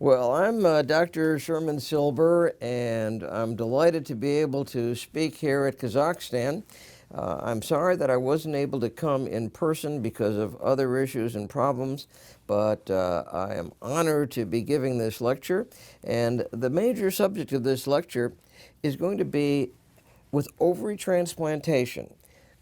Well, I'm Dr. Sherman Silber, and I'm delighted to be able to speak here at Kazakhstan. I'm sorry that I wasn't able to come in person because of other issues and problems, but I am honored to be giving this lecture. And the major subject of this lecture is going to be with ovary transplantation.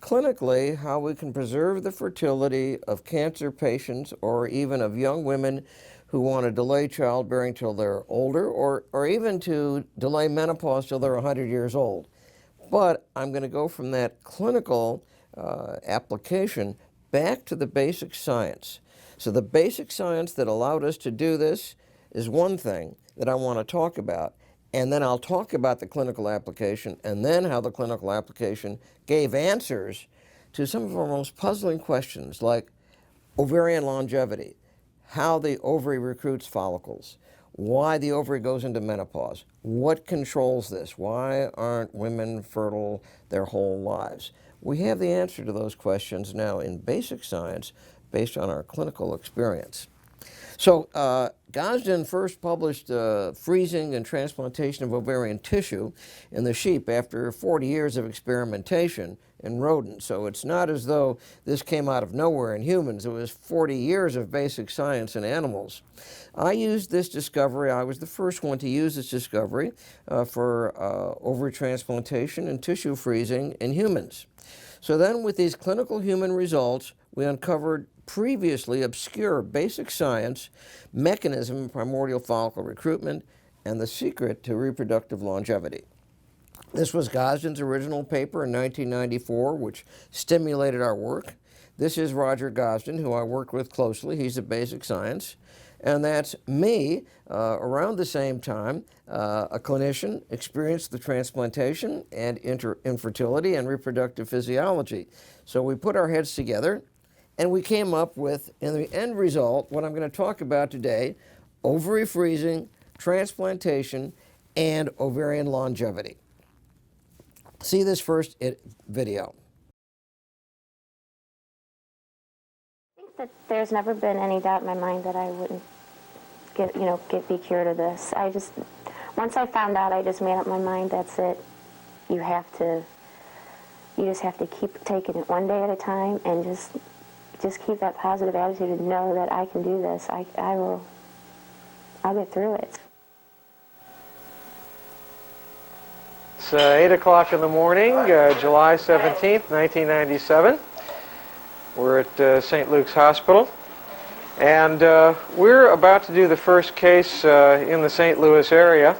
Clinically, how we can preserve the fertility of cancer patients or even of young women who want to delay childbearing till they're older or even to delay menopause till they're 100 years old. But I'm going to go from that clinical application back to the basic science. So the basic science that allowed us to do this is one thing that I want to talk about. And then I'll talk about the clinical application and then how the clinical application gave answers to some of our most puzzling questions like ovarian longevity, how the ovary recruits follicles, why the ovary goes into menopause, what controls this, why aren't women fertile their whole lives. We have the answer to those questions now in basic science based on our clinical experience. So Gosden first published freezing and transplantation of ovarian tissue in the sheep after 40 years of experimentation in rodents. So it's not as though this came out of nowhere in humans. It was 40 years of basic science in animals. I used this discovery, I was the first one to use this discovery for ovary transplantation and tissue freezing in humans. So then with these clinical human results, we uncovered previously obscure basic science, mechanism of primordial follicle recruitment, and the secret to reproductive longevity. This was Gosden's original paper in 1994, which stimulated our work. This is Roger Gosden, who I worked with closely. He's a basic science. And that's me, around the same time, a clinician, experienced the transplantation and infertility and reproductive physiology. So we put our heads together, and we came up with, in the end result, what I'm going to talk about today, ovary freezing, transplantation, and ovarian longevity. See this first video. I think that there's never been any doubt in my mind that I wouldn't be cured of this. Once I found out, I just made up my mind, that's it. You just have to keep taking it one day at a time and just keep that positive attitude and know that I can do this. I'll get through it. It's 8 o'clock in the morning, July 17th, 1997. We're at St. Luke's Hospital, and we're about to do the first case in the St. Louis area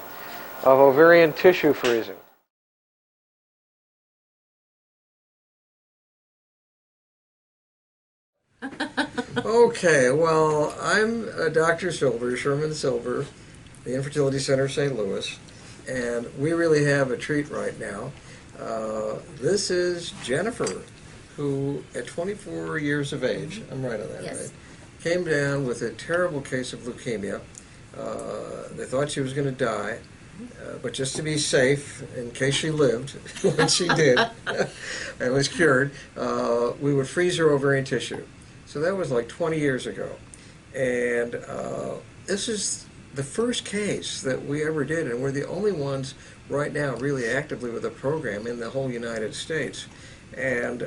of ovarian tissue freezing. Okay, well, I'm Dr. Silber, Sherman Silber, the Infertility Center of St. Louis, and we really have a treat right now. This is Jennifer, who at 24 years of age, I'm right on that, Yes. right? Came down with a terrible case of leukemia. They thought she was going to die, but just to be safe, in case she lived, when she did, and was cured, we would freeze her ovarian tissue. So that was like 20 years ago. And this is the first case that we ever did, and we're the only ones right now really actively with a program in the whole United States. And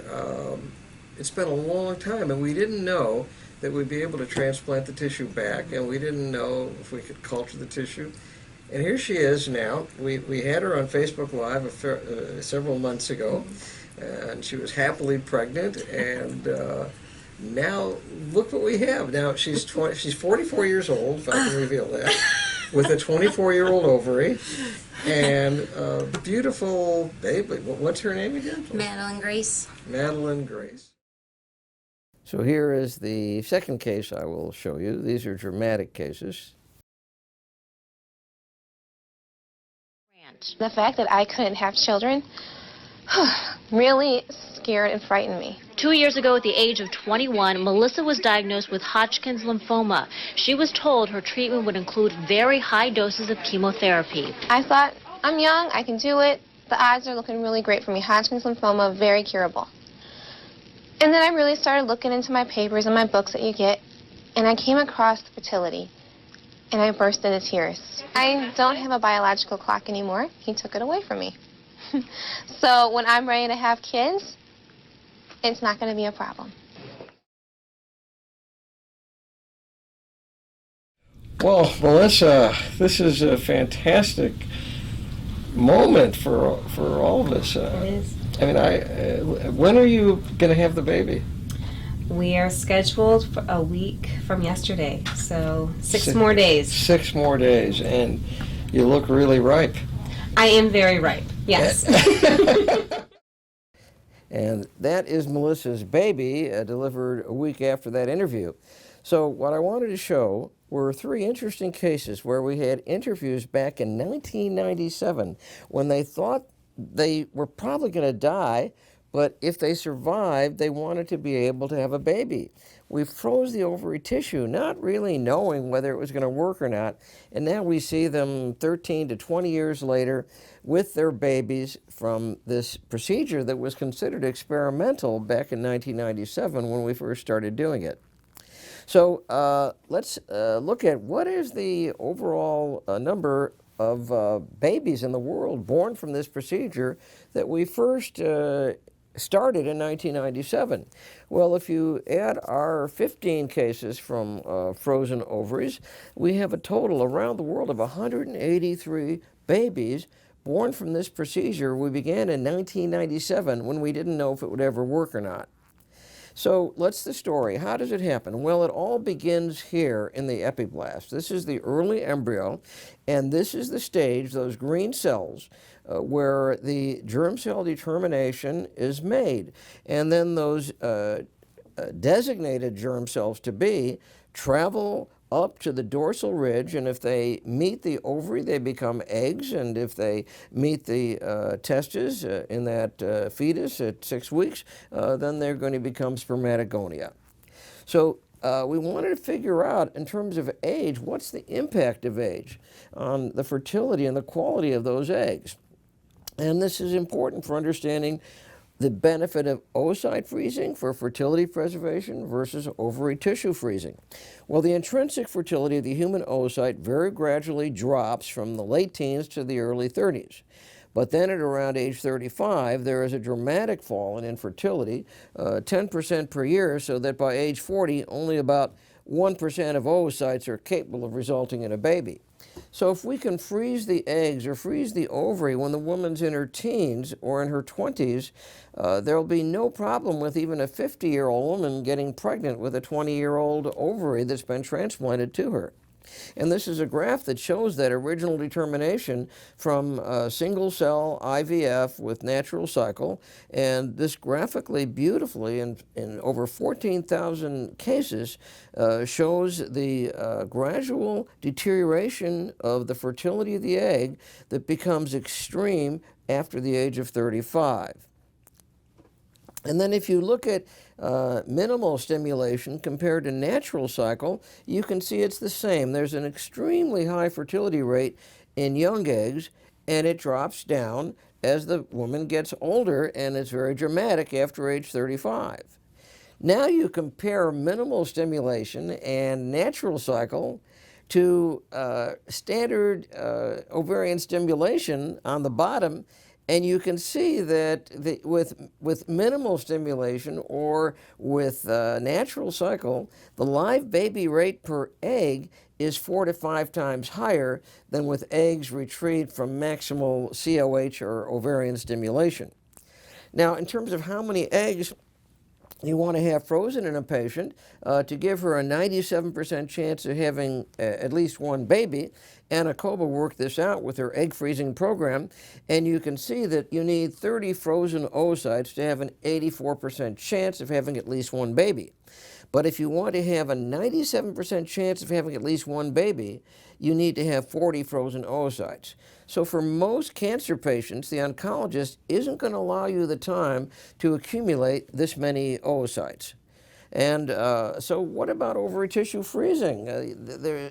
it's been a long time, and we didn't know that we'd be able to transplant the tissue back, and we didn't know if we could culture the tissue. And here she is now. We had her on Facebook Live several months ago, and she was happily pregnant, and now look what we have. Now she's 44 years old, if I can reveal that, with a 24-year-old ovary, and a beautiful baby. What's her name again? Madeline Grace. Madeline Grace. So here is the second case I will show you. These are dramatic cases. The fact that I couldn't have children really scared and frightened me. 2 years ago, at the age of 21, Melissa was diagnosed with Hodgkin's lymphoma. She was told her treatment would include very high doses of chemotherapy. I thought, I'm young, I can do it. The odds are looking really great for me. Hodgkin's lymphoma, very curable. And then I really started looking into my papers and my books that you get, and I came across fertility. And I burst into tears. I don't have a biological clock anymore. He took it away from me. So when I'm ready to have kids, it's not going to be a problem. Well, Melissa, this is a fantastic moment for all of us. It is. I mean, when are you going to have the baby? We are scheduled for a week from yesterday, so six more days. 6 more days, and you look really ripe. I am very ripe, yes. And that is Melissa's baby, delivered a week after that interview. So what I wanted to show were 3 interesting cases where we had interviews back in 1997 when they thought they were probably going to die, but if they survived, they wanted to be able to have a baby. We froze the ovary tissue, not really knowing whether it was going to work or not, and now we see them 13 to 20 years later with their babies from this procedure that was considered experimental back in 1997 when we first started doing it. So let's look at what is the overall number of babies in the world born from this procedure that we first started in 1997. Well, if you add our 15 cases from frozen ovaries, we have a total around the world of 183 babies born from this procedure. We began in 1997 when we didn't know if it would ever work or not. So what's the story? How does it happen? Well, it all begins here in the epiblast. This is the early embryo, and this is the stage, those green cells, where the germ cell determination is made. And then those designated germ cells to be travel up to the dorsal ridge, and if they meet the ovary, they become eggs, and if they meet the testes in that fetus at 6 weeks, then they're going to become spermatogonia. So we wanted to figure out, in terms of age, what's the impact of age on the fertility and the quality of those eggs. And this is important for understanding the benefit of oocyte freezing for fertility preservation versus ovary tissue freezing. Well, the intrinsic fertility of the human oocyte very gradually drops from the late teens to the early 30s. But then at around age 35, there is a dramatic fall in infertility, 10% per year, so that by age 40, only about 1% of oocytes are capable of resulting in a baby. So if we can freeze the eggs or freeze the ovary when the woman's in her teens or in her 20s, there'll be no problem with even a 50-year-old woman getting pregnant with a 20-year-old ovary that's been transplanted to her. And this is a graph that shows that original determination from single-cell IVF with natural cycle, and this graphically beautifully in over 14,000 cases shows the gradual deterioration of the fertility of the egg that becomes extreme after the age of 35. And then if you look at minimal stimulation compared to natural cycle, you can see it's the same. There's an extremely high fertility rate in young eggs, and it drops down as the woman gets older, and it's very dramatic after age 35. Now you compare minimal stimulation and natural cycle to standard ovarian stimulation on the bottom, and you can see that with minimal stimulation or with natural cycle, the live baby rate per egg is 4 to 5 times higher than with eggs retrieved from maximal COH or ovarian stimulation. Now, in terms of how many eggs you want to have frozen in a patient to give her a 97% chance of having at least one baby. Anna Koba worked this out with her egg freezing program, and you can see that you need 30 frozen oocytes to have an 84% chance of having at least one baby. But if you want to have a 97% chance of having at least one baby, you need to have 40 frozen oocytes. So for most cancer patients, the oncologist isn't going to allow you the time to accumulate this many oocytes. And so what about ovary tissue freezing?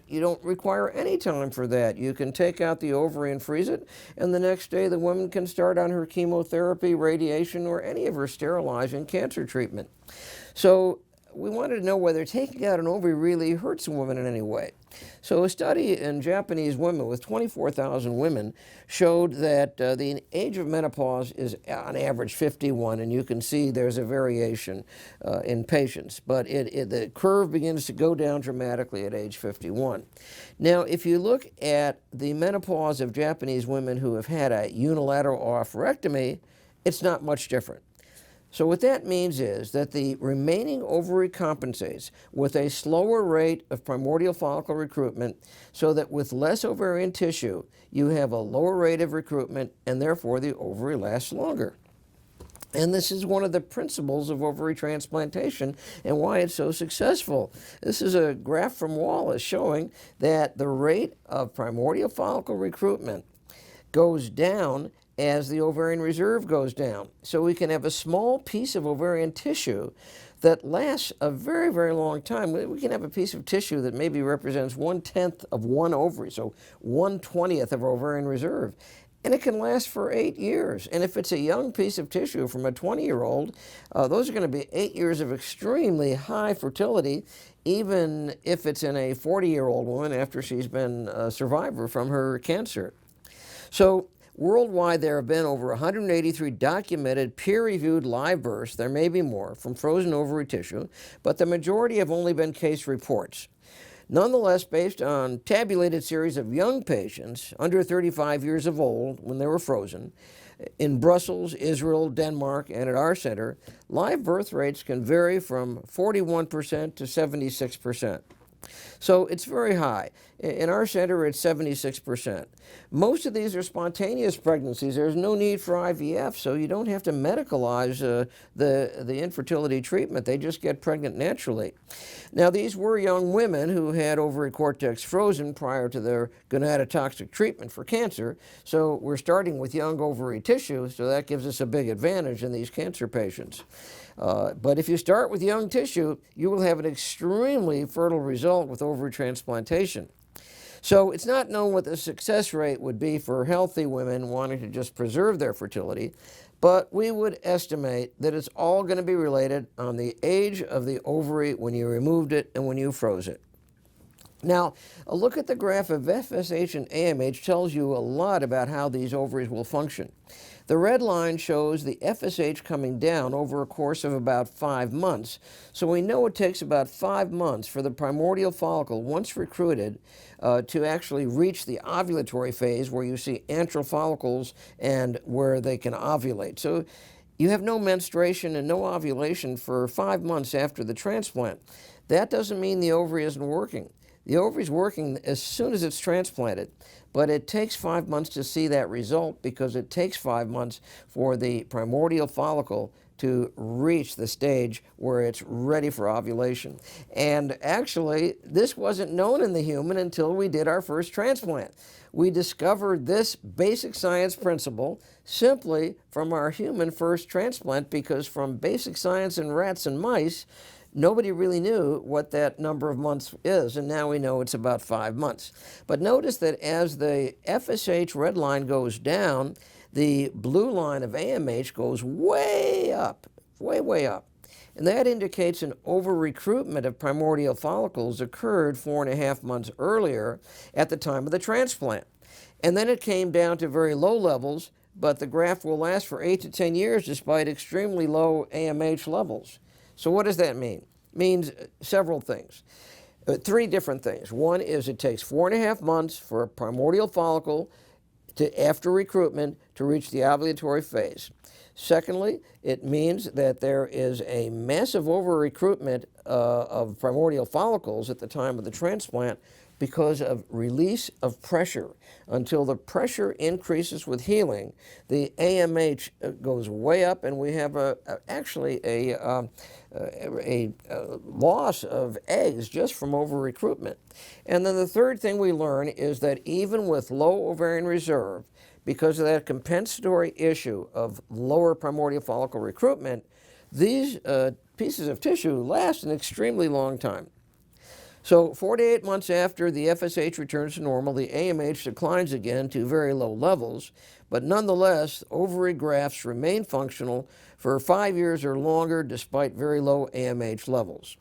You don't require any time for that. You can take out the ovary and freeze it, and the next day the woman can start on her chemotherapy, radiation, or any of her sterilizing cancer treatment. So we wanted to know whether taking out an ovary really hurts a woman in any way. So a study in Japanese women with 24,000 women showed that the age of menopause is on average 51, and you can see there's a variation in patients. But the curve begins to go down dramatically at age 51. Now, if you look at the menopause of Japanese women who have had a unilateral oophorectomy, it's not much different. So what that means is that the remaining ovary compensates with a slower rate of primordial follicle recruitment, so that with less ovarian tissue, you have a lower rate of recruitment, and therefore the ovary lasts longer. And this is one of the principles of ovary transplantation and why it's so successful. This is a graph from Wallace showing that the rate of primordial follicle recruitment goes down as the ovarian reserve goes down. So we can have a small piece of ovarian tissue that lasts a very, very long time. We can have a piece of tissue that maybe represents 1/10 of one ovary, so 1/20th of ovarian reserve. And it can last for 8 years. And if it's a young piece of tissue from a 20-year-old, those are going to be 8 years of extremely high fertility, even if it's in a 40-year-old woman after she's been a survivor from her cancer. So worldwide, there have been over 183 documented peer-reviewed live births. There may be more from frozen ovary tissue, but the majority have only been case reports. Nonetheless, based on tabulated series of young patients under 35 years of old when they were frozen, in Brussels, Israel, Denmark, and at our center, live birth rates can vary from 41% to 76%. So it's very high. In our center, it's 76%. Most of these are spontaneous pregnancies. There's no need for IVF, so you don't have to medicalize the infertility treatment. They just get pregnant naturally. Now, these were young women who had ovary cortex frozen prior to their gonadotoxic treatment for cancer, so we're starting with young ovary tissue, so that gives us a big advantage in these cancer patients. But if you start with young tissue, you will have an extremely fertile result with ovary transplantation. So it's not known what the success rate would be for healthy women wanting to just preserve their fertility, but we would estimate that it's all going to be related on the age of the ovary when you removed it and when you froze it. Now, a look at the graph of FSH and AMH tells you a lot about how these ovaries will function. The red line shows the FSH coming down over a course of about 5 months. So we know it takes about 5 months for the primordial follicle, once recruited, to actually reach the ovulatory phase where you see antral follicles and where they can ovulate. So you have no menstruation and no ovulation for 5 months after the transplant. That doesn't mean the ovary isn't working. The ovary is working as soon as it's transplanted, but it takes 5 months to see that result because it takes 5 months for the primordial follicle to reach the stage where it's ready for ovulation. And actually, this wasn't known in the human until we did our first transplant. We discovered this basic science principle simply from our human first transplant, because from basic science in rats and mice, nobody really knew what that number of months is, and now we know it's about 5 months. But notice that as the FSH red line goes down, the blue line of AMH goes way up, way up. And that indicates an over-recruitment of primordial follicles occurred 4.5 months earlier at the time of the transplant. And then it came down to very low levels, but the graph will last for 8 to 10 years despite extremely low AMH levels. So what does that mean? It means several things. 3 different things. One is it takes 4.5 months for a primordial follicle after recruitment to reach the ovulatory phase. Secondly, it means that there is a massive over-recruitment of primordial follicles at the time of the transplant because of release of pressure. Until the pressure increases with healing, the AMH goes way up, and we have actually a loss of eggs just from over-recruitment. And then the third thing we learn is that even with low ovarian reserve, because of that compensatory issue of lower primordial follicle recruitment, these pieces of tissue last an extremely long time. So 4 to 8 months after the FSH returns to normal, the AMH declines again to very low levels, but nonetheless, ovary grafts remain functional for 5 years or longer despite very low AMH levels.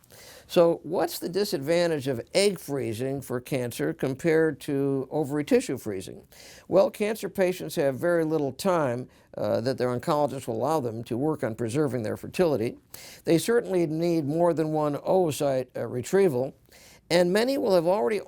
So what's the disadvantage of egg freezing for cancer compared to ovary tissue freezing? Well, cancer patients have very little time that their oncologist will allow them to work on preserving their fertility. They certainly need more than one oocyte retrieval, and many will have already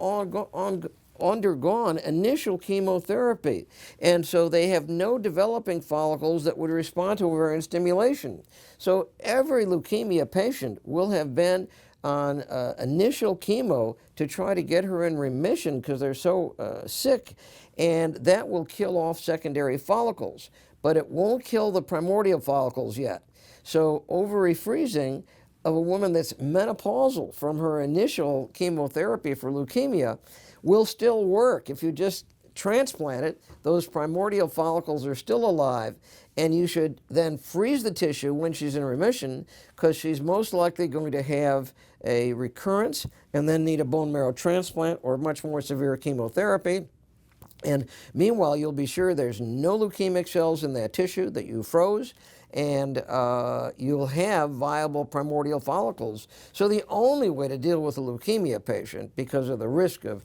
undergone initial chemotherapy, and so they have no developing follicles that would respond to ovarian stimulation. So every leukemia patient will have been on initial chemo to try to get her in remission because they're so sick, and that will kill off secondary follicles, but it won't kill the primordial follicles yet. So ovary freezing of a woman that's menopausal from her initial chemotherapy for leukemia will still work. If you just transplant it, those primordial follicles are still alive, and you should then freeze the tissue when she's in remission, because she's most likely going to have a recurrence and then need a bone marrow transplant or much more severe chemotherapy. And meanwhile, you'll be sure there's no leukemic cells in that tissue that you froze, and you'll have viable primordial follicles. So the only way to deal with a leukemia patient, because of the risk of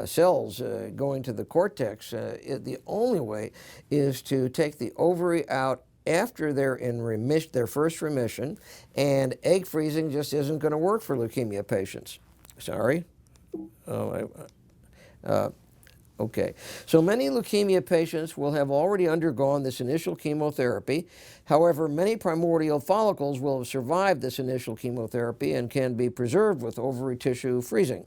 cells going to the cortex, the only way is to take the ovary out after they're in remission, their first remission, and egg freezing just isn't going to work for leukemia patients. Sorry? Okay, so many leukemia patients will have already undergone this initial chemotherapy. However, many primordial follicles will have survived this initial chemotherapy and can be preserved with ovary tissue freezing.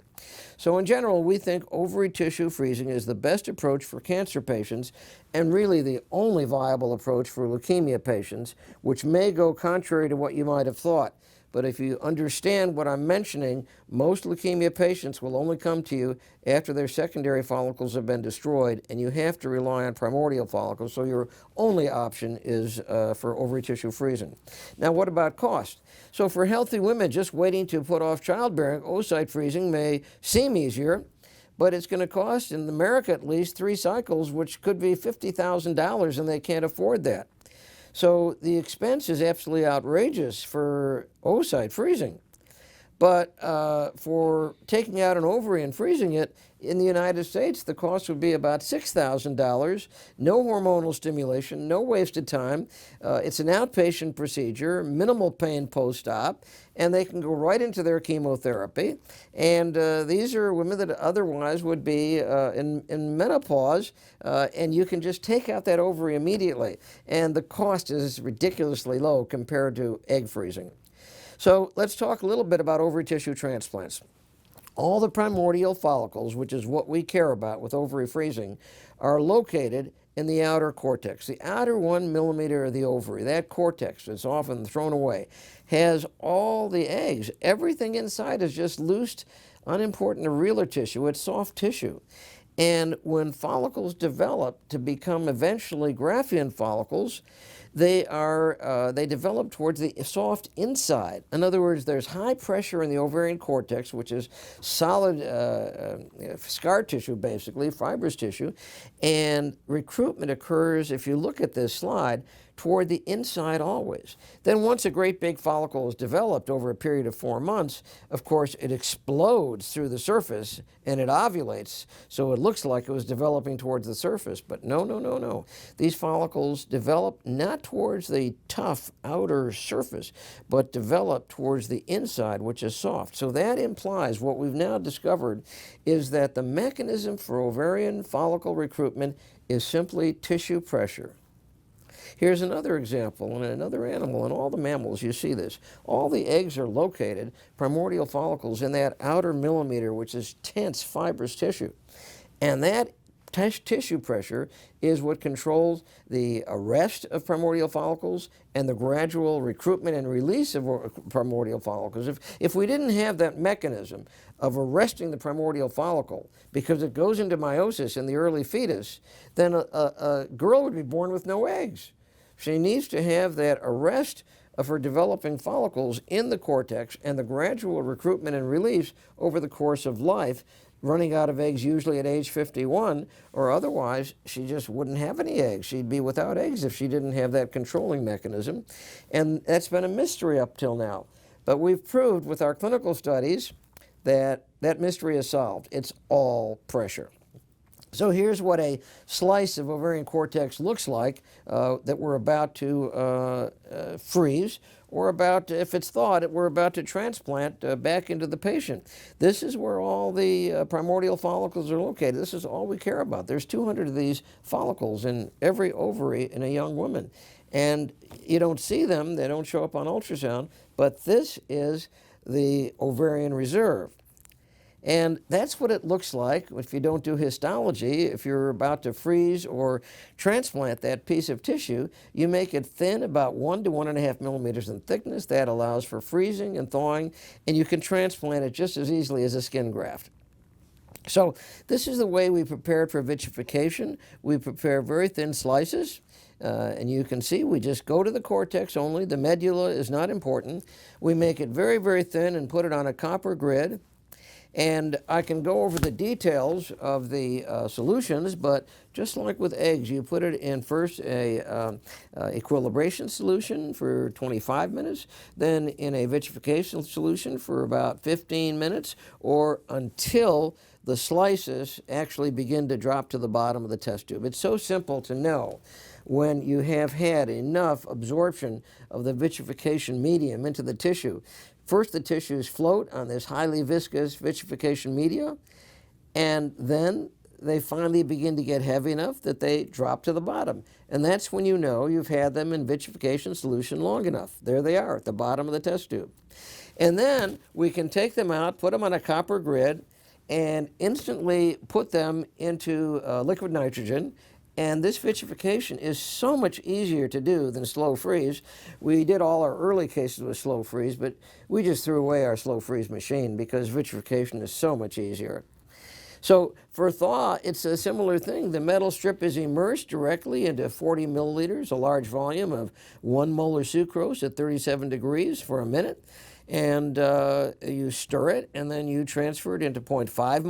So in general, we think ovary tissue freezing is the best approach for cancer patients and really the only viable approach for leukemia patients, which may go contrary to what you might have thought. But if you understand what I'm mentioning, most leukemia patients will only come to you after their secondary follicles have been destroyed, and you have to rely on primordial follicles, so your only option is for ovary tissue freezing. Now, what about cost? So for healthy women just waiting to put off childbearing, oocyte freezing may seem easier, but it's going to cost, in America at least, 3 cycles, which could be $50,000, and they can't afford that. So the expense is absolutely outrageous for oocyte freezing. But for taking out an ovary and freezing it, in the United States, the cost would be about $6,000, no hormonal stimulation, no wasted time. It's an outpatient procedure, minimal pain post-op, and they can go right into their chemotherapy. And these are women that otherwise would be in menopause, and you can just take out that ovary immediately. And the cost is ridiculously low compared to egg freezing. So let's talk a little bit about ovary tissue transplants. All the primordial follicles, which is what we care about with ovary freezing, are located in the outer cortex. The outer 1 millimeter of the ovary, that cortex that's often thrown away, has all the eggs. Everything inside is just loose, unimportant areolar tissue. It's soft tissue. And when follicles develop to become eventually Graafian follicles, they develop towards the soft inside. In other words, there's high pressure in the ovarian cortex, which is solid scar tissue, basically, fibrous tissue, and recruitment occurs, if you look at this slide, toward the inside always. Then once a great big follicle is developed over a period of 4 months, of course, it explodes through the surface and it ovulates, so it looks like it was developing towards the surface. But no, no, no, no. These follicles develop not towards the tough outer surface, but develop towards the inside, which is soft. So that implies what we've now discovered is that the mechanism for ovarian follicle recruitment is simply tissue pressure. Here's another example in another animal. In all the mammals, you see this. All the eggs are located, primordial follicles, in that outer millimeter, which is tense, fibrous tissue. And that tissue pressure is what controls the arrest of primordial follicles and the gradual recruitment and release of primordial follicles. If we didn't have that mechanism of arresting the primordial follicle because it goes into meiosis in the early fetus, then a girl would be born with no eggs. She needs to have that arrest of her developing follicles in the cortex and the gradual recruitment and release over the course of life, running out of eggs usually at age 51, or otherwise she just wouldn't have any eggs. She'd be without eggs if she didn't have that controlling mechanism. And that's been a mystery up till now. But we've proved with our clinical studies that that mystery is solved. It's all pressure. So here's what a slice of ovarian cortex looks like that we're about to freeze, or about, if it's thawed, we're about to transplant back into the patient. This is where all the primordial follicles are located. This is all we care about. There's 200 of these follicles in every ovary in a young woman. And you don't see them, they don't show up on ultrasound, but this is the ovarian reserve. And that's what it looks like if you don't do histology. If you're about to freeze or transplant that piece of tissue, you make it thin, about 1 to 1.5 millimeters in thickness. That allows for freezing and thawing, and you can transplant it just as easily as a skin graft. So this is the way we prepared for vitrification. We prepare very thin slices. And you can see we just go to the cortex only. The medulla is not important. We make it very, very thin and put it on a copper grid. And I can go over the details of the solutions, but just like with eggs, you put it in first a equilibration solution for 25 minutes, then in a vitrification solution for about 15 minutes, or until the slices actually begin to drop to the bottom of the test tube. It's so simple to know when you have had enough absorption of the vitrification medium into the tissue. First, the tissues float on this highly viscous vitrification media, and then they finally begin to get heavy enough that they drop to the bottom. And that's when you know you've had them in vitrification solution long enough. There they are at the bottom of the test tube. And then we can take them out, put them on a copper grid, and instantly put them into liquid nitrogen. And this vitrification is so much easier to do than slow freeze. We did all our early cases with slow freeze, but we just threw away our slow freeze machine because vitrification is so much easier. So for thaw, it's a similar thing. The metal strip is immersed directly into 40 milliliters, a large volume of 1 molar sucrose at 37 degrees for a minute. And you stir it, and then you transfer it into 0.5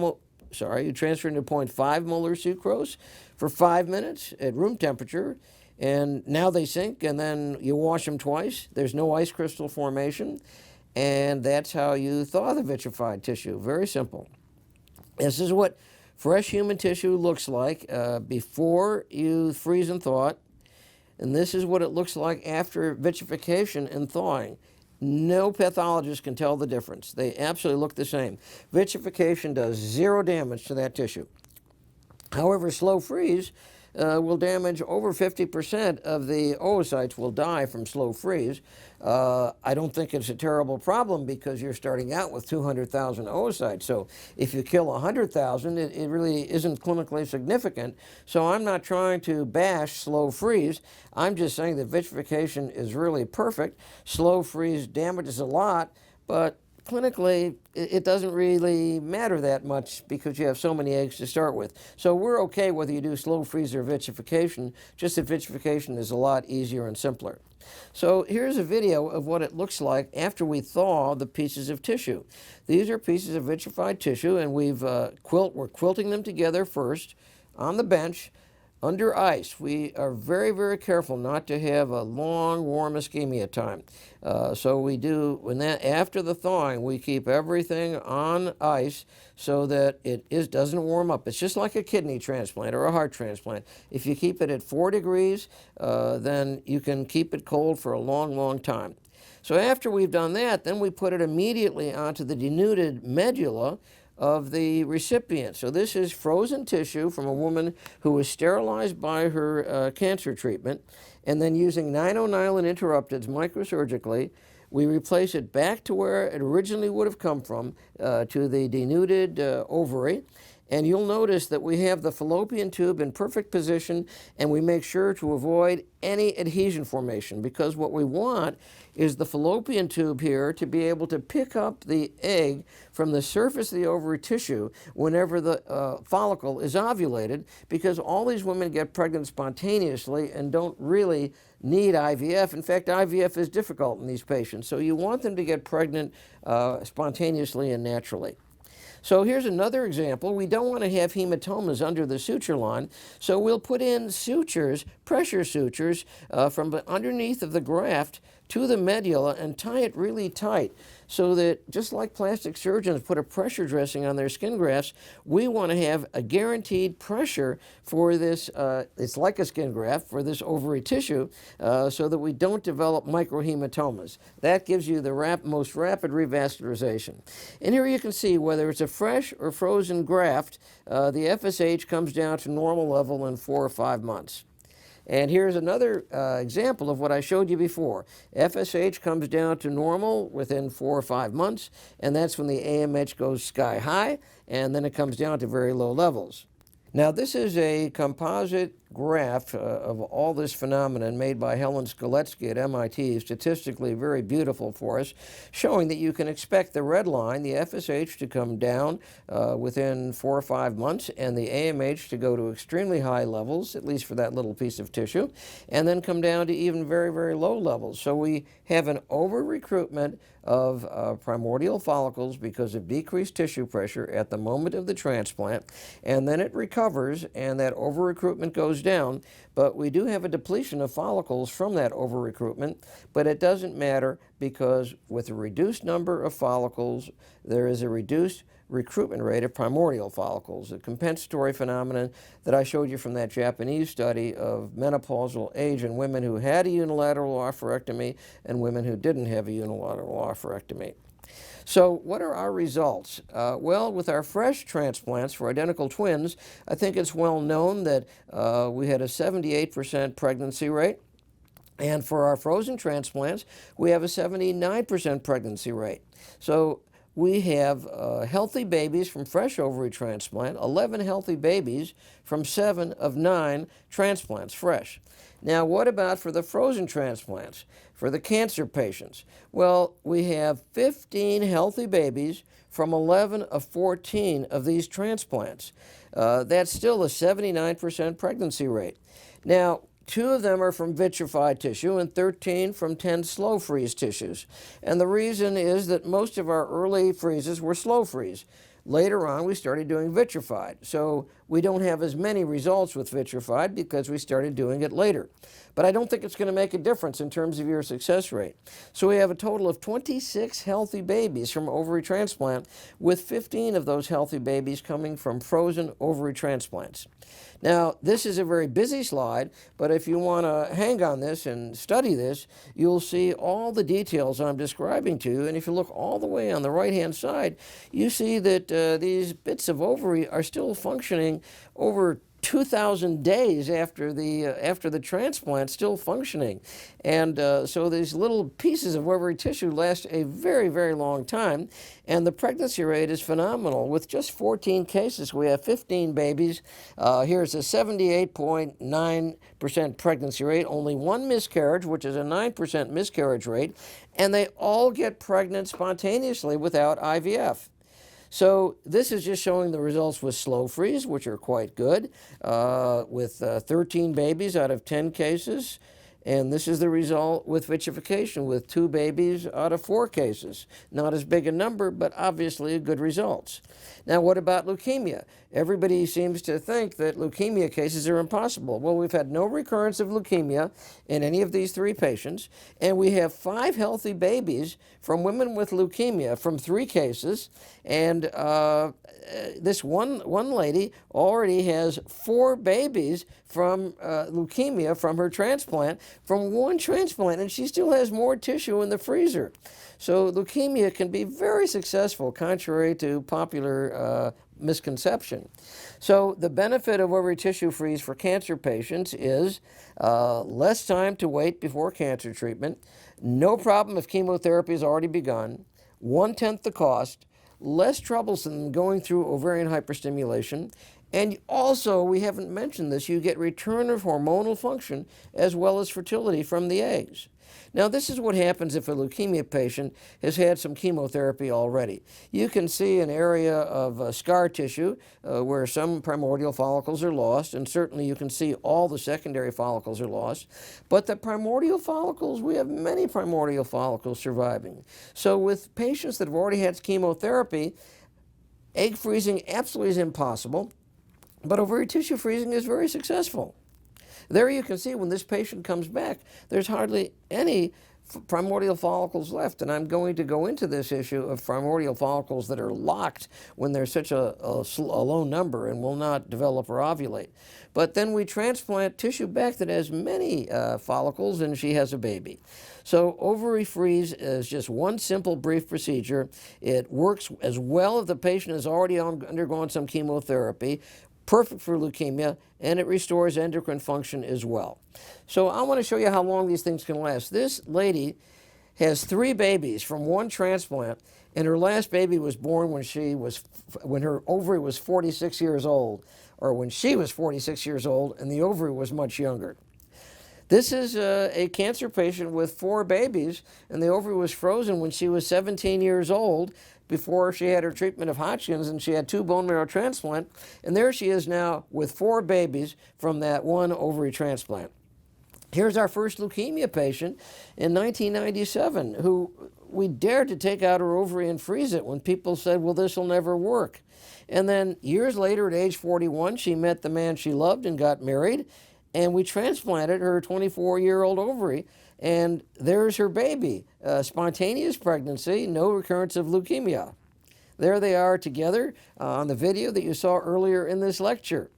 molar sucrose for 5 minutes at room temperature, and now they sink, and then you wash them twice. There's no ice crystal formation, and that's how you thaw the vitrified tissue. Very simple. This is what fresh human tissue looks like before you freeze and thaw it, and this is what it looks like after vitrification and thawing. No pathologist can tell the difference. They absolutely look the same. Vitrification does 0 damage to that tissue. However, slow freeze will damage over 50% of the oocytes will die from slow freeze. I don't think it's a terrible problem because you're starting out with 200,000 oocytes. So if you kill 100,000, it really isn't clinically significant. So I'm not trying to bash slow freeze. I'm just saying that vitrification is really perfect. Slow freeze damages a lot, but clinically, it doesn't really matter that much because you have so many eggs to start with. So we're okay whether you do slow freeze or vitrification, just that vitrification is a lot easier and simpler. So here's a video of what it looks like after we thaw the pieces of tissue. These are pieces of vitrified tissue, and we're quilting them together first on the bench under ice. We are very, very careful not to have a long, warm ischemia time. So we do, after the thawing, we keep everything on ice so that it doesn't warm up. It's just like a kidney transplant or a heart transplant. If you keep it at 4 degrees, then you can keep it cold for a long, long time. So after we've done that, then we put it immediately onto the denuded medulla of the recipient. So this is frozen tissue from a woman who was sterilized by her cancer treatment, and then using 909 interrupteds microsurgically, we replace it back to where it originally would have come from, to the denuded ovary, And you'll notice that we have the fallopian tube in perfect position, and we make sure to avoid any adhesion formation, because what we want is the fallopian tube here to be able to pick up the egg from the surface of the ovary tissue whenever the follicle is ovulated, because all these women get pregnant spontaneously and don't really need IVF. In fact, IVF is difficult in these patients, so you want them to get pregnant spontaneously and naturally. So here's another example. We don't want to have hematomas under the suture line, so we'll put in sutures, pressure sutures, from underneath of the graft to the medulla and tie it really tight, so that just like plastic surgeons put a pressure dressing on their skin grafts, we want to have a guaranteed pressure for this, it's like a skin graft, for this ovary tissue, so that we don't develop microhematomas. That gives you the most rapid revascularization. And here you can see whether it's a fresh or frozen graft, the FSH comes down to normal level in 4 or 5 months. And here's another example of what I showed you before. FSH comes down to normal within 4 or 5 months, and that's when the AMH goes sky high, and then it comes down to very low levels. Now, this is a composite graph of all this phenomenon made by Helen Skoletsky at MIT, statistically very beautiful for us, showing that you can expect the red line, the FSH, to come down within 4 or 5 months, and the AMH to go to extremely high levels, at least for that little piece of tissue, and then come down to even very, very low levels. So we have an over-recruitment of primordial follicles because of decreased tissue pressure at the moment of the transplant, and then it recovers and that over-recruitment goes down, but we do have a depletion of follicles from that over-recruitment, but it doesn't matter because with a reduced number of follicles, there is a reduced recruitment rate of primordial follicles, a compensatory phenomenon that I showed you from that Japanese study of menopausal age in women who had a unilateral oophorectomy and women who didn't have a unilateral oophorectomy. So what are our results? Well, with our fresh transplants for identical twins, I think it's well known that we had a 78% pregnancy rate. And for our frozen transplants, we have a 79% pregnancy rate. So we have healthy babies from fresh ovary transplant, 11 healthy babies from 7 of 9 transplants, fresh. Now, what about for the frozen transplants, for the cancer patients? Well, we have 15 healthy babies from 11 of 14 of these transplants. That's still a 79% pregnancy rate. Now, 2 of them are from vitrified tissue and 13 from 10 slow freeze tissues. And the reason is that most of our early freezes were slow freeze. Later on, we started doing vitrified. So we don't have as many results with vitrified because we started doing it later. But I don't think it's going to make a difference in terms of your success rate. So we have a total of 26 healthy babies from ovary transplant, with 15 of those healthy babies coming from frozen ovary transplants. Now, this is a very busy slide, but if you want to hang on this and study this, you'll see all the details I'm describing to you. And if you look all the way on the right-hand side, you see that these bits of ovary are still functioning over 2,000 days after the transplant, still functioning. And so these little pieces of ovary tissue last a very, very long time, and the pregnancy rate is phenomenal. With just 14 cases, we have 15 babies. Here's a 78.9% pregnancy rate, only 1 miscarriage, which is a 9% miscarriage rate, and they all get pregnant spontaneously without IVF. So this is just showing the results with slow freeze, which are quite good, with 13 babies out of 10 cases. And this is the result with vitrification, with 2 babies out of 4 cases. Not as big a number, but obviously good results. Now, what about leukemia? Everybody seems to think that leukemia cases are impossible. Well, we've had no recurrence of leukemia in any of these 3 patients, and we have 5 healthy babies from women with leukemia from 3 cases, and this one lady already has 4 babies from leukemia from her transplant, from 1 transplant, and she still has more tissue in the freezer. So leukemia can be very successful, contrary to popular misconception. So the benefit of ovary tissue freeze for cancer patients is less time to wait before cancer treatment, no problem if chemotherapy has already begun, 1/10 the cost, less troublesome than going through ovarian hyperstimulation. And also, we haven't mentioned this, you get return of hormonal function as well as fertility from the eggs. Now, this is what happens if a leukemia patient has had some chemotherapy already. You can see an area of scar tissue where some primordial follicles are lost, and certainly you can see all the secondary follicles are lost. But the primordial follicles, we have many primordial follicles surviving. So with patients that have already had chemotherapy, egg freezing absolutely is impossible, but ovarian tissue freezing is very successful. There you can see when this patient comes back, there's hardly any primordial follicles left. And I'm going to go into this issue of primordial follicles that are locked when there's such a low number and will not develop or ovulate. But then we transplant tissue back that has many follicles, and she has a baby. So ovary freeze is just one simple, brief procedure. It works as well if the patient has already undergone some chemotherapy. Perfect for leukemia, and it restores endocrine function as well. So I want to show you how long these things can last. This lady has 3 babies from one transplant, and her last baby was born when her ovary was 46 years old, or when she was 46 years old, and the ovary was much younger. This is a cancer patient with 4 babies, and the ovary was frozen when she was 17 years old, before she had her treatment of Hodgkin's, and she had 2 bone marrow transplant, and there she is now with 4 babies from that one ovary transplant. Here's our first leukemia patient in 1997 who we dared to take out her ovary and freeze it when people said, well, this will never work. And then years later, at age 41, she met the man she loved and got married, and we transplanted her 24-year-old ovary, and there's her baby. Spontaneous pregnancy, no recurrence of leukemia. There they are together on the video that you saw earlier in this lecture.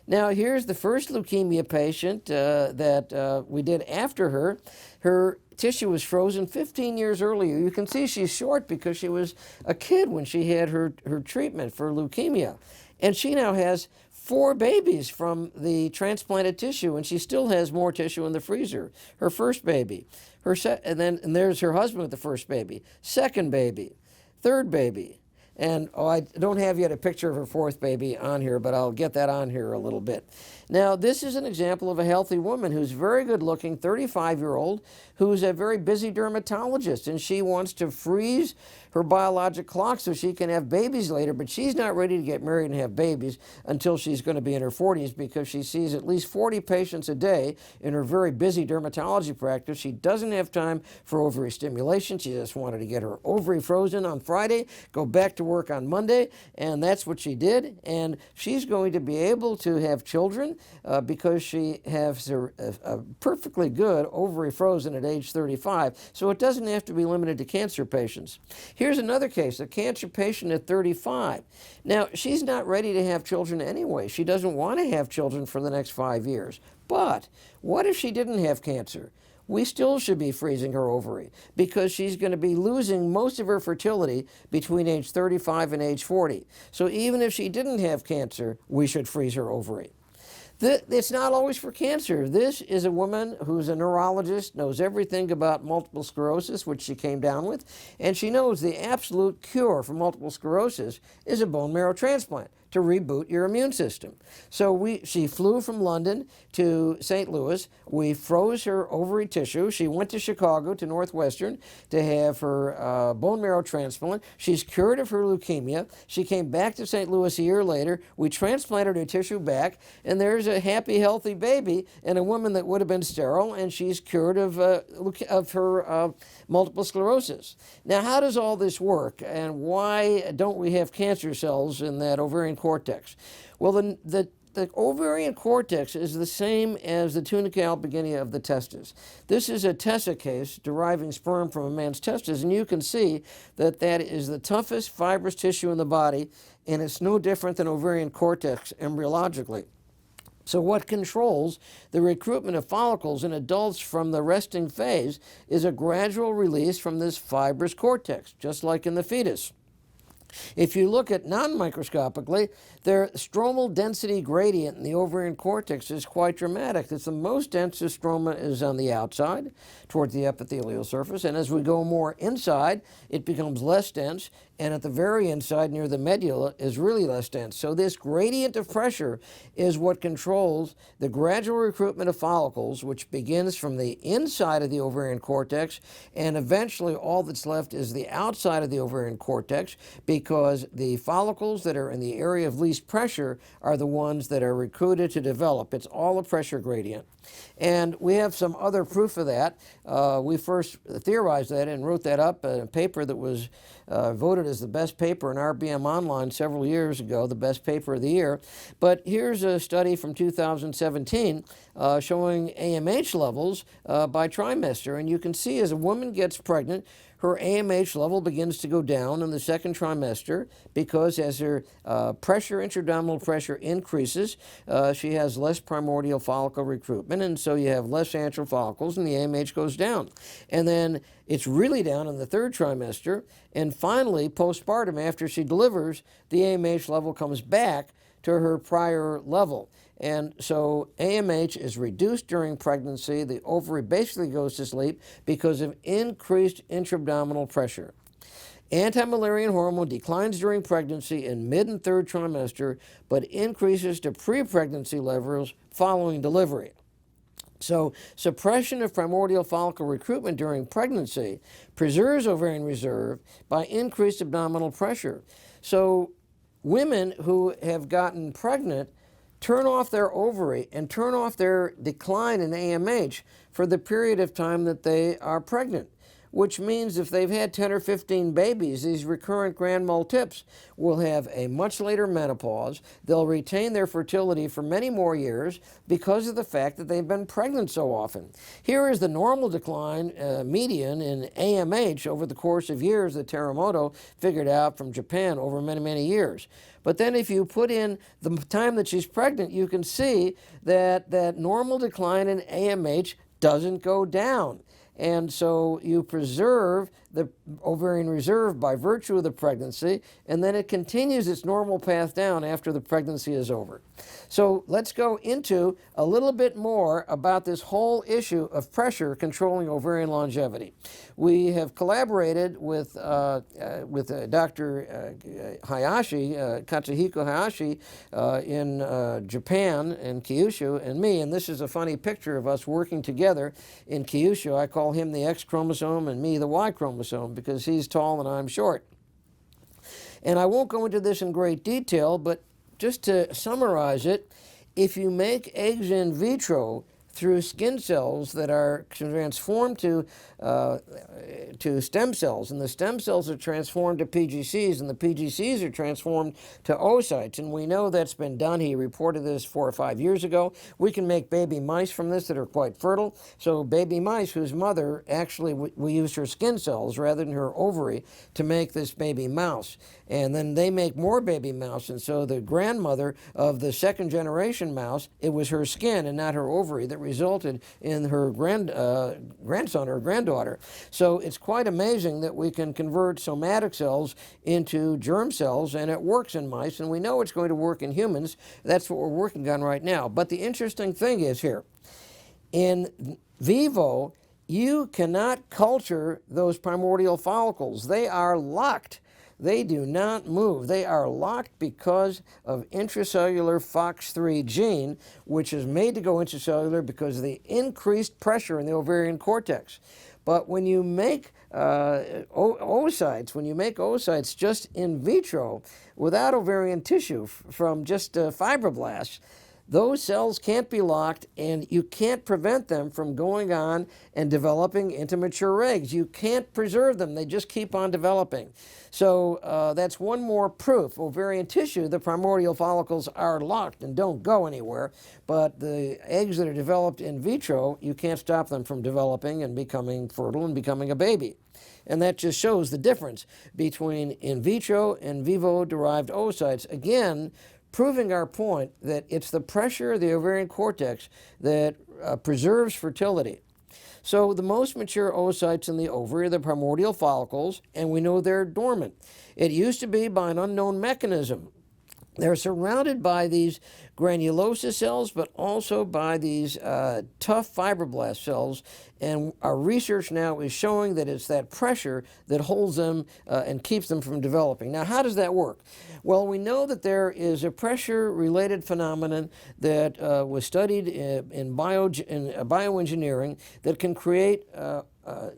Now, here's the first leukemia patient that we did after her. Her tissue was frozen 15 years earlier. You can see she's short because she was a kid when she had her treatment for leukemia. And she now has 4 babies from the transplanted tissue, and she still has more tissue in the freezer. Her first baby, and there's her husband with the first baby, second baby, third baby. And I don't have yet a picture of her 4th baby on here, but I'll get that on here a little bit. Now, this is an example of a healthy woman who's very good looking, 35-year-old, who's a very busy dermatologist, and she wants to freeze her biologic clock so she can have babies later, but she's not ready to get married and have babies until she's going to be in her 40s, because she sees at least 40 patients a day in her very busy dermatology practice. She doesn't have time for ovary stimulation. She just wanted to get her ovary frozen on Friday, go back to work on Monday, and that's what she did. And she's going to be able to have children because she has a perfectly good ovary frozen at age 35, so it doesn't have to be limited to cancer patients. Here's another case, a cancer patient at 35. Now, she's not ready to have children anyway. She doesn't want to have children for the next 5 years. But what if she didn't have cancer? We still should be freezing her ovary because she's going to be losing most of her fertility between age 35 and age 40. So even if she didn't have cancer, we should freeze her ovary. It's not always for cancer. This is a woman who's a neurologist, knows everything about multiple sclerosis, which she came down with, and she knows the absolute cure for multiple sclerosis is a bone marrow transplant to reboot your immune system. So she flew from London to St. Louis. We froze her ovary tissue. She went to Chicago, to Northwestern, to have her bone marrow transplant. She's cured of her leukemia. She came back to St. Louis a year later. We transplanted her tissue back, and there's a happy, healthy baby and a woman that would have been sterile, and she's cured of her multiple sclerosis. Now, how does all this work, and why don't we have cancer cells in that ovarian cortex? Well, the ovarian cortex is the same as the tunica albuginea of the testis. This is a Tessa case deriving sperm from a man's testis, and you can see that that is the toughest fibrous tissue in the body, and it's no different than ovarian cortex embryologically. So what controls the recruitment of follicles in adults from the resting phase is a gradual release from this fibrous cortex, just like in the fetus. If you look at non-microscopically, their stromal density gradient in the ovarian cortex is quite dramatic. It's the most densest stroma is on the outside, towards the epithelial surface, and as we go more inside, it becomes less dense, and at the very inside near the medulla is really less dense. So this gradient of pressure is what controls the gradual recruitment of follicles, which begins from the inside of the ovarian cortex, and eventually all that's left is the outside of the ovarian cortex, because the follicles that are in the area of least pressure are the ones that are recruited to develop. It's all a pressure gradient. And we have some other proof of that. We first theorized that and wrote that up in a paper that was voted as the best paper in RBM Online several years ago, the best paper of the year. But here's a study from 2017 showing AMH levels by trimester. And you can see as a woman gets pregnant, her AMH level begins to go down in the second trimester, because as her intra-abdominal pressure increases, she has less primordial follicle recruitment, and so you have less antral follicles, and the AMH goes down. And then it's really down in the third trimester, and finally, postpartum, after she delivers, the AMH level comes back to her prior level. And so AMH is reduced during pregnancy. The ovary basically goes to sleep because of increased intra-abdominal pressure. Anti-Müllerian hormone declines during pregnancy in mid and third trimester, but increases to pre-pregnancy levels following delivery. So suppression of primordial follicle recruitment during pregnancy preserves ovarian reserve by increased abdominal pressure. So women who have gotten pregnant turn off their ovary and turn off their decline in AMH for the period of time that they are pregnant, which means if they've had 10 or 15 babies, these recurrent grand mole tips will have a much later menopause. They'll retain their fertility for many more years because of the fact that they've been pregnant so often. Here is the normal decline median in AMH over the course of years that Teramoto figured out from Japan over many, many years. But then if you put in the time that she's pregnant, you can see that that normal decline in AMH doesn't go down. And so you preserve the ovarian reserve by virtue of the pregnancy, and then it continues its normal path down after the pregnancy is over. So let's go into a little bit more about this whole issue of pressure controlling ovarian longevity. We have collaborated with Dr. Hayashi, Katsuhiko Hayashi, in Japan, in Kyushu, and me, and this is a funny picture of us working together in Kyushu. I call him the X chromosome and me the Y chromosome, because he's tall and I'm short. And I won't go into this in great detail, but just to summarize it, if you make eggs in vitro through skin cells that are transformed to stem cells, and the stem cells are transformed to PGCs, and the PGCs are transformed to oocytes, and we know that's been done. He reported this 4 or 5 years ago. We can make baby mice from this that are quite fertile. So baby mice whose mother, actually we used her skin cells rather than her ovary to make this baby mouse, and then they make more baby mouse, and so the grandmother of the second generation mouse, it was her skin and not her ovary that resulted in her grandson or granddaughter. So it's quite amazing that we can convert somatic cells into germ cells, and it works in mice, and we know it's going to work in humans. That's what we're working on right now. But the interesting thing is here, in vivo, you cannot culture those primordial follicles. They are locked. They do not move. They are locked because of intracellular FOX3 gene, which is made to go intracellular because of the increased pressure in the ovarian cortex. But when you make oocytes, just in vitro, without ovarian tissue, from just fibroblasts, those cells can't be locked, and you can't prevent them from going on and developing into mature eggs. You can't preserve them. They just keep on developing. So that's one more proof. Ovarian tissue, the primordial follicles are locked and don't go anywhere, but the eggs that are developed in vitro, you can't stop them from developing and becoming fertile and becoming a baby. And that just shows the difference between in vitro and vivo-derived oocytes. Again, proving our point that it's the pressure of the ovarian cortex that preserves fertility. So the most mature oocytes in the ovary are the primordial follicles, and we know they're dormant. It used to be by an unknown mechanism They're surrounded by these granulosa cells, but also by these tough fibroblast cells. And our research now is showing that it's that pressure that holds them and keeps them from developing. Now, how does that work? Well, we know that there is a pressure-related phenomenon that was studied in bioengineering that can create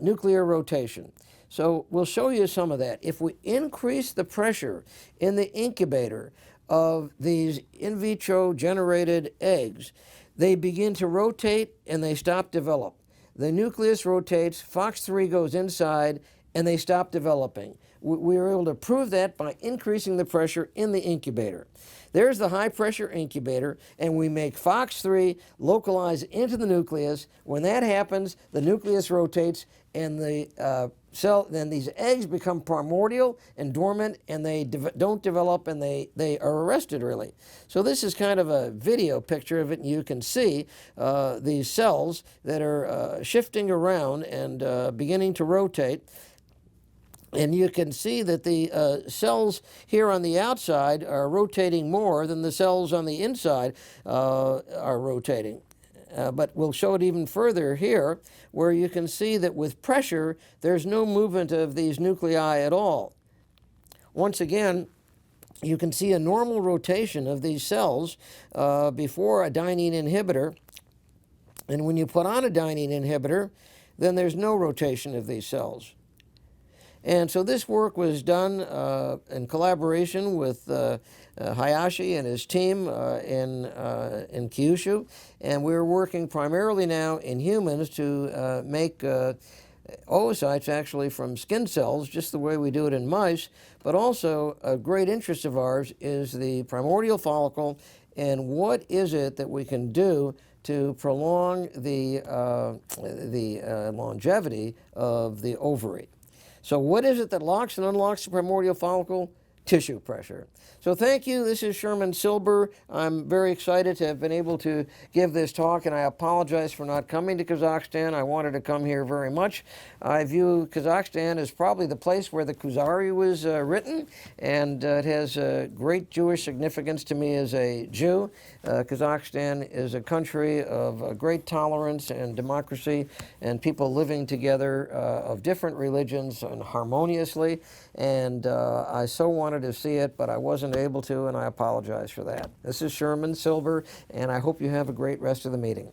nuclear rotation. So we'll show you some of that. If we increase the pressure in the incubator of these in vitro generated eggs, they begin to rotate and they stop develop. The nucleus rotates, FOX3 goes inside, and they stop developing. We were able to prove that by increasing the pressure in the incubator. There's the high pressure incubator, and we make FOX3 localize into the nucleus. When that happens, the nucleus rotates, and the then these eggs become primordial and dormant, and they don't develop, and they are arrested, really. So this is kind of a video picture of it, and you can see these cells that are shifting around and beginning to rotate. And you can see that the cells here on the outside are rotating more than the cells on the inside are rotating. But we'll show it even further here, where you can see that with pressure, there's no movement of these nuclei at all. Once again, you can see a normal rotation of these cells before a dynein inhibitor. And when you put on a dynein inhibitor, then there's no rotation of these cells. And so this work was done in collaboration with Hayashi and his team in Kyushu, and we're working primarily now in humans to make oocytes actually from skin cells, just the way we do it in mice, but also a great interest of ours is the primordial follicle, and what is it that we can do to prolong the longevity of the ovary. So what is it that locks and unlocks the primordial follicle? Tissue pressure. So thank you. This is Sherman Silber. I'm very excited to have been able to give this talk, and I apologize for not coming to Kazakhstan. I wanted to come here very much. I view Kazakhstan as probably the place where the Kuzari was written, and it has great Jewish significance to me as a Jew. Kazakhstan is a country of great tolerance and democracy, and people living together of different religions and harmoniously, and I so wanted to see it, but I wasn't able to, and I apologize for that. This is Sherman Silber, and I hope you have a great rest of the meeting.